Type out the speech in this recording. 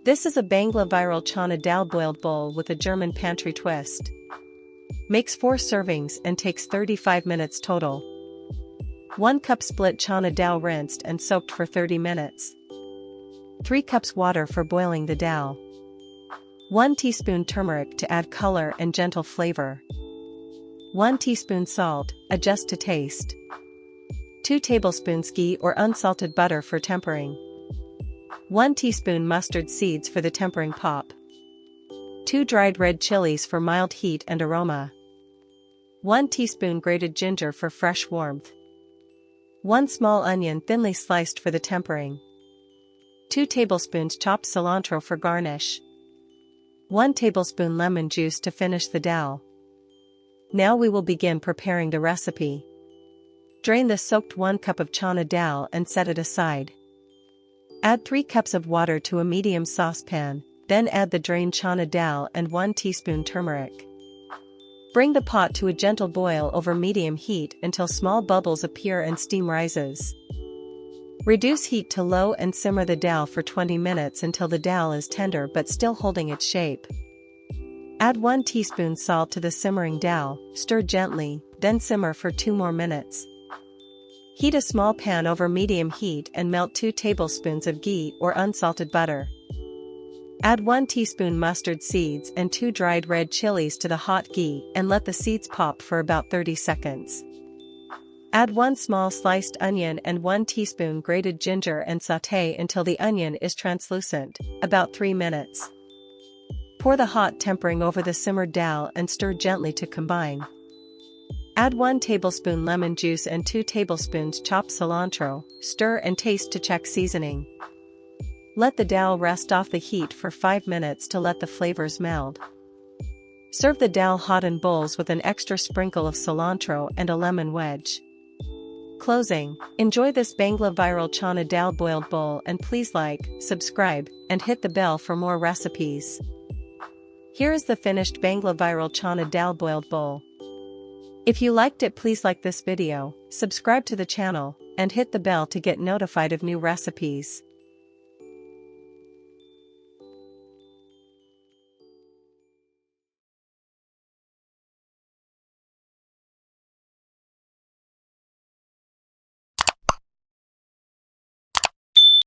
This is a Bangla viral Chana Dal boiled bowl with a German pantry twist. Makes 4 servings and takes 35 minutes total. 1 cup split Chana Dal rinsed and soaked for 30 minutes. 3 cups water for boiling the dal. 1 teaspoon turmeric to add color and gentle flavor. 1 teaspoon salt, adjust to taste. 2 tablespoons ghee or unsalted butter for tempering. 1 teaspoon mustard seeds for the tempering pop. 2 dried red chilies for mild heat and aroma. 1 teaspoon grated ginger for fresh warmth. 1 small onion thinly sliced for the tempering. 2 tablespoons chopped cilantro for garnish. 1 tablespoon lemon juice to finish the dal. Now we will begin preparing the recipe. Drain the soaked 1 cup of Chana Dal and set it aside. Add 3 cups of water to a medium saucepan, then add the drained Chana Dal and 1 teaspoon turmeric. Bring the pot to a gentle boil over medium heat until small bubbles appear and steam rises. Reduce heat to low and simmer the dal for 20 minutes until the dal is tender but still holding its shape. Add 1 teaspoon salt to the simmering dal, stir gently, then simmer for 2 more minutes. Heat a small pan over medium heat and melt 2 tablespoons of ghee or unsalted butter. Add 1 teaspoon mustard seeds and 2 dried red chilies to the hot ghee and let the seeds pop for about 30 seconds. Add 1 small sliced onion and 1 teaspoon grated ginger and sauté until the onion is translucent, about 3 minutes. Pour the hot tempering over the simmered dal and stir gently to combine. Add 1 tablespoon lemon juice and 2 tablespoons chopped cilantro, stir and taste to check seasoning. Let the dal rest off the heat for 5 minutes to let the flavors meld. Serve the dal hot in bowls with an extra sprinkle of cilantro and a lemon wedge. Closing, enjoy this Bangla viral Chana Dal boiled bowl and please like, subscribe, and hit the bell for more recipes. Here is the finished Bangla viral Chana Dal boiled bowl. If you liked it, please like this video, subscribe to the channel, and hit the bell to get notified of new recipes.